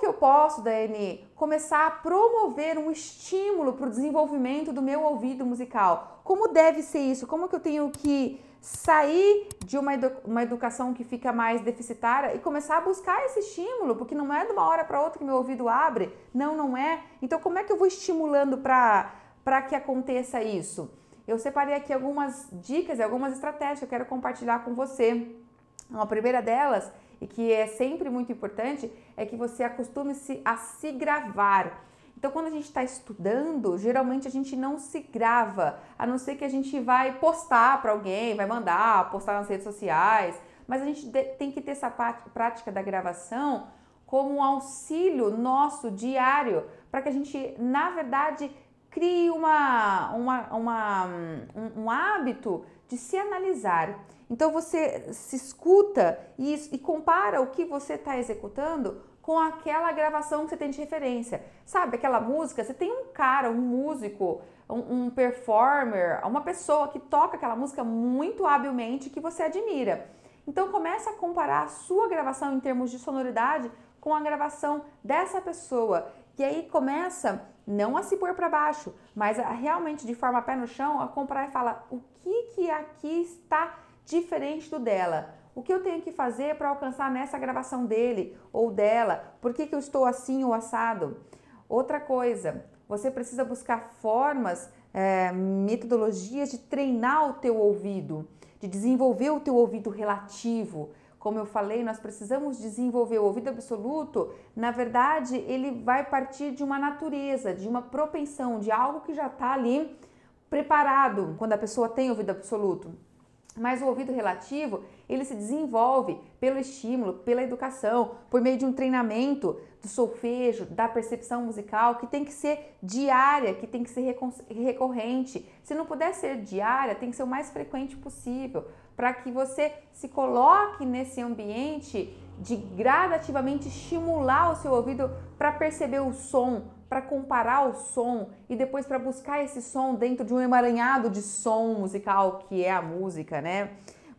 que eu posso, Daiane, começar a promover um estímulo para o desenvolvimento do meu ouvido musical? Como deve ser isso? Como que eu tenho que sair de uma educação que fica mais deficitária e começar a buscar esse estímulo? Porque não é de uma hora para outra que meu ouvido abre. Não, não é. Então, como é que eu vou estimulando para que aconteça isso? Eu separei aqui algumas dicas e algumas estratégias que eu quero compartilhar com você. A primeira delas, e que é sempre muito importante, é que você acostume-se a se gravar. Então, quando a gente está estudando, geralmente a gente não se grava, a não ser que a gente vai postar para alguém, vai mandar, postar nas redes sociais, mas a gente tem que ter essa prática da gravação como um auxílio nosso diário, para que a gente, na verdade, crie um hábito de se analisar. Então você se escuta e compara o que você está executando com aquela gravação que você tem de referência. Sabe aquela música? Você tem um cara, um músico, um performer, uma pessoa que toca aquela música muito habilmente que você admira. Então começa a comparar a sua gravação em termos de sonoridade com a gravação dessa pessoa. E aí começa não a se pôr para baixo, mas a realmente de forma pé no chão, a comparar e falar o que aqui está diferente do dela. O que eu tenho que fazer para alcançar nessa gravação dele ou dela? Por que eu estou assim ou assado? Outra coisa, você precisa buscar formas, metodologias de treinar o teu ouvido, de desenvolver o teu ouvido relativo. Como eu falei, nós precisamos desenvolver o ouvido absoluto. Na verdade, ele vai partir de uma natureza, de uma propensão, de algo que já está ali preparado quando a pessoa tem ouvido absoluto. Mas o ouvido relativo, ele se desenvolve pelo estímulo, pela educação, por meio de um treinamento do solfejo, da percepção musical, que tem que ser diária, que tem que ser recorrente. Se não puder ser diária, tem que ser o mais frequente possível, para que você se coloque nesse ambiente de gradativamente estimular o seu ouvido para perceber o som, para comparar o som e depois para buscar esse som dentro de um emaranhado de som musical que é a música, né?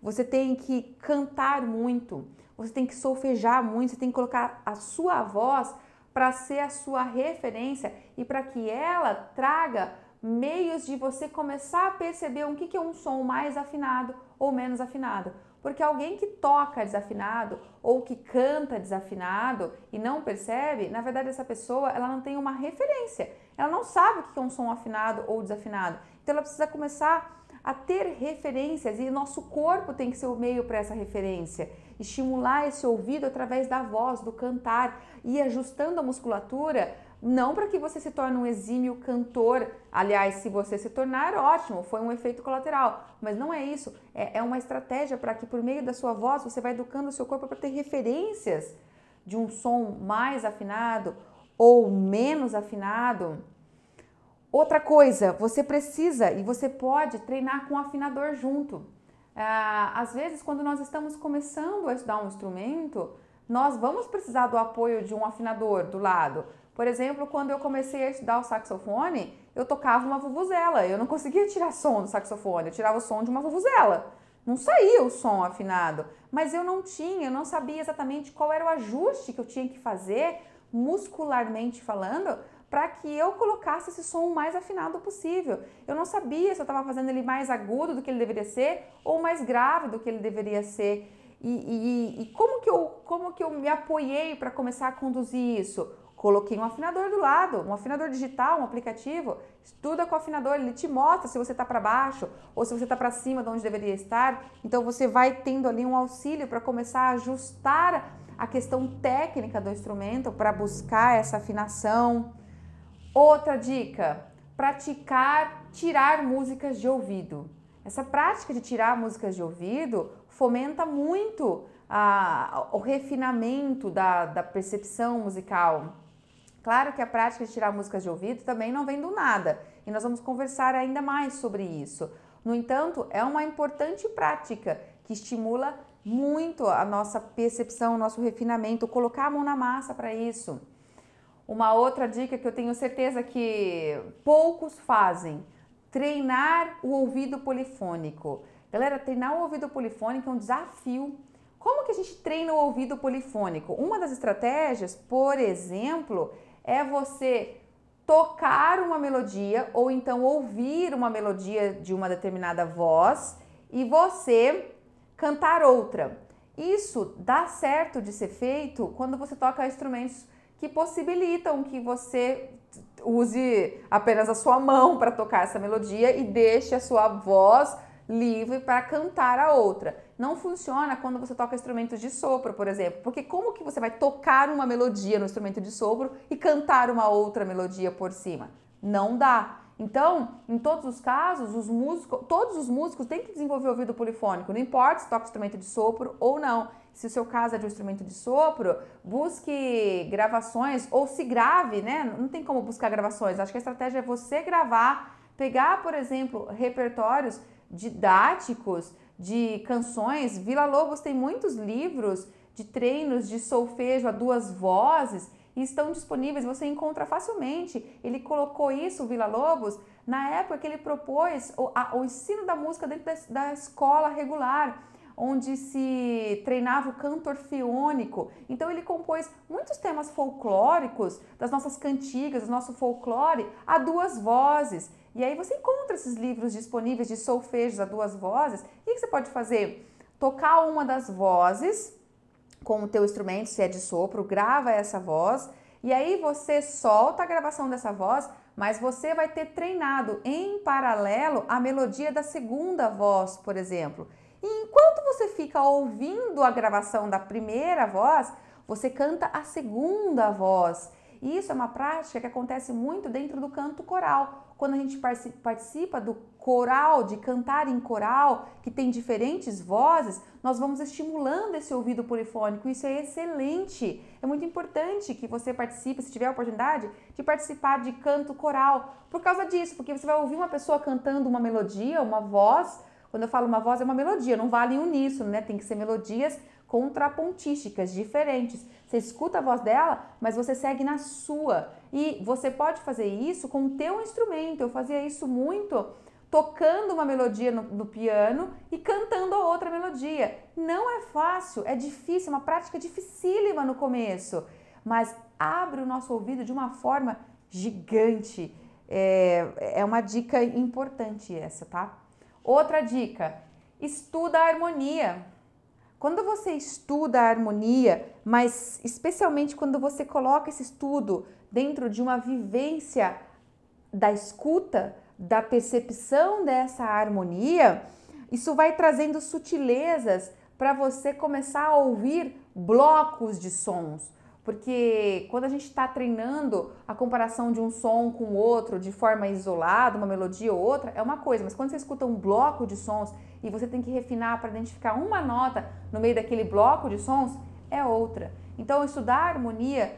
Você tem que cantar muito, você tem que solfejar muito, você tem que colocar a sua voz para ser a sua referência e para que ela traga meios de você começar a perceber o que é um som mais afinado ou menos afinado. Porque alguém que toca desafinado ou que canta desafinado e não percebe, na verdade essa pessoa ela não tem uma referência. Ela não sabe o que é um som afinado ou desafinado. Então ela precisa começar a ter referências e nosso corpo tem que ser o meio para essa referência. Estimular esse ouvido através da voz, do cantar e ajustando a musculatura. Não para que você se torne um exímio cantor, aliás, se você se tornar, ótimo, foi um efeito colateral, mas não é isso, é uma estratégia para que por meio da sua voz você vai educando o seu corpo para ter referências de um som mais afinado ou menos afinado. Outra coisa, você precisa e você pode treinar com o afinador junto. Às vezes, quando nós estamos começando a estudar um instrumento, nós vamos precisar do apoio de um afinador do lado. Por exemplo, quando eu comecei a estudar o saxofone, eu tocava uma vuvuzela. Eu não conseguia tirar som do saxofone, eu tirava o som de uma vuvuzela. Não saía o som afinado, mas eu não sabia exatamente qual era o ajuste que eu tinha que fazer, muscularmente falando, para que eu colocasse esse som o mais afinado possível. Eu não sabia se eu estava fazendo ele mais agudo do que ele deveria ser ou mais grave do que ele deveria ser. E como que eu me apoiei para começar a conduzir isso? Coloquei um afinador do lado, um afinador digital, um aplicativo. Estuda com o afinador, ele te mostra se você está para baixo ou se você está para cima de onde deveria estar. Então você vai tendo ali um auxílio para começar a ajustar a questão técnica do instrumento para buscar essa afinação. Outra dica, praticar tirar músicas de ouvido. Essa prática de tirar músicas de ouvido fomenta muito o refinamento da percepção musical. Claro que a prática de tirar músicas de ouvido também não vem do nada e nós vamos conversar ainda mais sobre isso. No entanto, é uma importante prática que estimula muito a nossa percepção, o nosso refinamento, colocar a mão na massa para isso. Uma outra dica que eu tenho certeza que poucos fazem, treinar o ouvido polifônico. Galera, treinar o ouvido polifônico é um desafio. Como que a gente treina o ouvido polifônico? Uma das estratégias, por exemplo, é você tocar uma melodia ou então ouvir uma melodia de uma determinada voz e você cantar outra. Isso dá certo de ser feito quando você toca instrumentos que possibilitam que você use apenas a sua mão para tocar essa melodia e deixe a sua voz livre para cantar a outra. Não funciona quando você toca instrumentos de sopro, por exemplo, porque como que você vai tocar uma melodia no instrumento de sopro e cantar uma outra melodia por cima? Não dá. Então, em todos os casos, todos os músicos têm que desenvolver o ouvido polifônico, não importa se toca instrumento de sopro ou não. Se o seu caso é de um instrumento de sopro, busque gravações ou se grave, né? Não tem como buscar gravações. Acho que a estratégia é você gravar, pegar, por exemplo, repertórios didáticos de canções. Villa-Lobos tem muitos livros de treinos de solfejo a duas vozes e estão disponíveis, você encontra facilmente. Ele colocou isso, o Villa-Lobos, na época que ele propôs o ensino da música dentro da escola regular, onde se treinava o canto orfeônico. Então ele compôs muitos temas folclóricos das nossas cantigas, do nosso folclore, a duas vozes. E aí você encontra esses livros disponíveis de solfejos a duas vozes. E o que você pode fazer? Tocar uma das vozes com o teu instrumento, se é de sopro, grava essa voz e aí você solta a gravação dessa voz, mas você vai ter treinado em paralelo a melodia da segunda voz, por exemplo. E enquanto você fica ouvindo a gravação da primeira voz, você canta a segunda voz. E isso é uma prática que acontece muito dentro do canto coral. Quando a gente participa do coral, de cantar em coral, que tem diferentes vozes, nós vamos estimulando esse ouvido polifônico. Isso é excelente. É muito importante que você participe, se tiver a oportunidade, de participar de canto coral. Por causa disso, porque você vai ouvir uma pessoa cantando uma melodia, uma voz. Quando eu falo uma voz, é uma melodia, não vale em uníssono, né? Tem que ser melodias contrapontísticas, diferentes. Você escuta a voz dela, mas você segue na sua. E você pode fazer isso com o teu instrumento. Eu fazia isso muito tocando uma melodia no piano e cantando a outra melodia. Não é fácil, é difícil, é uma prática dificílima no começo, mas abre o nosso ouvido de uma forma gigante. É uma dica importante essa, tá? Outra dica, estuda a harmonia. Quando você estuda a harmonia, mas especialmente quando você coloca esse estudo dentro de uma vivência da escuta, da percepção dessa harmonia, isso vai trazendo sutilezas para você começar a ouvir blocos de sons. Porque quando a gente está treinando a comparação de um som com o outro de forma isolada, uma melodia ou outra, é uma coisa. Mas quando você escuta um bloco de sons e você tem que refinar para identificar uma nota no meio daquele bloco de sons, é outra. Então, estudar a harmonia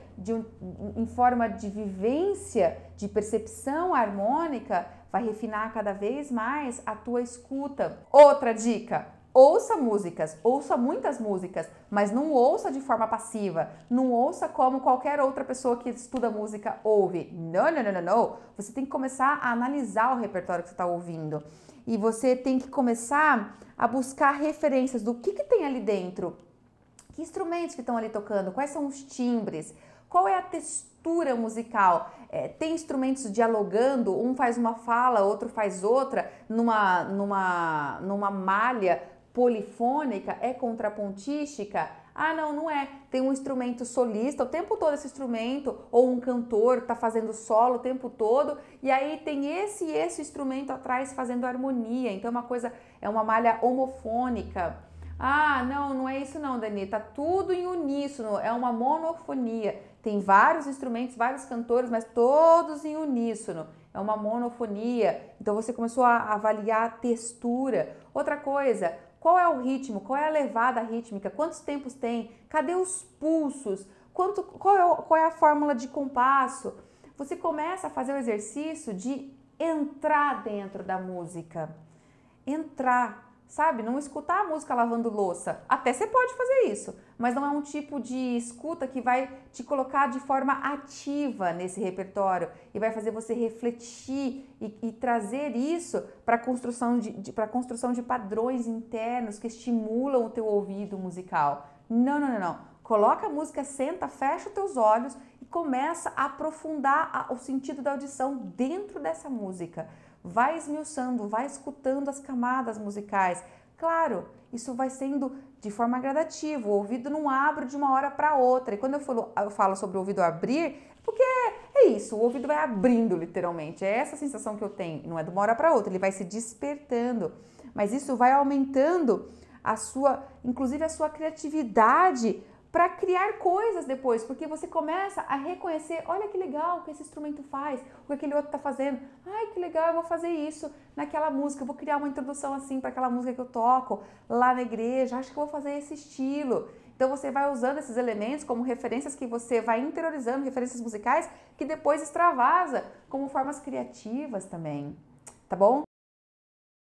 em forma de vivência, de percepção harmônica, vai refinar cada vez mais a tua escuta. Outra dica, ouça músicas, ouça muitas músicas, mas não ouça de forma passiva, não ouça como qualquer outra pessoa que estuda música ouve. Não, não, não, não, não. Você tem que começar a analisar o repertório que você está ouvindo e você tem que começar a buscar referências do que tem ali dentro, que instrumentos que estão ali tocando, quais são os timbres, qual é a textura musical. Tem instrumentos dialogando, um faz uma fala, outro faz outra, numa malha polifônica, é contrapontística? Ah, não, não é. Tem um instrumento solista, o tempo todo esse instrumento, ou um cantor está fazendo solo o tempo todo, e aí tem esse instrumento atrás fazendo harmonia. Então é uma malha homofônica. Ah, não é isso não, Dani, tá tudo em uníssono, é uma monofonia. Tem vários instrumentos, vários cantores, mas todos em uníssono. É uma monofonia. Então você começou a avaliar a textura. Outra coisa, qual é o ritmo? Qual é a levada rítmica? Quantos tempos tem? Cadê os pulsos? Qual é a fórmula de compasso? Você começa a fazer o exercício de entrar dentro da música. Entrar. sabe? Não escutar a música lavando louça. Até você pode fazer isso, mas não é um tipo de escuta que vai te colocar de forma ativa nesse repertório e vai fazer você refletir e trazer isso para a construção de padrões internos que estimulam o teu ouvido musical. Não, não, não, não. Coloca a música, senta, fecha os teus olhos e começa a aprofundar o sentido da audição dentro dessa música. Vai esmiuçando, vai escutando as camadas musicais. Claro, isso vai sendo de forma gradativa, o ouvido não abre de uma hora para outra. E quando eu falo sobre o ouvido abrir, porque é isso, o ouvido vai abrindo literalmente. É essa sensação que eu tenho, não é de uma hora para outra, ele vai se despertando. Mas isso vai aumentando inclusive a sua criatividade para criar coisas depois, porque você começa a reconhecer, olha que legal o que esse instrumento faz, o que aquele outro está fazendo, ai que legal, eu vou fazer isso naquela música, eu vou criar uma introdução assim para aquela música que eu toco lá na igreja, acho que eu vou fazer esse estilo. Então você vai usando esses elementos como referências que você vai interiorizando, referências musicais que depois extravasa como formas criativas também, tá bom?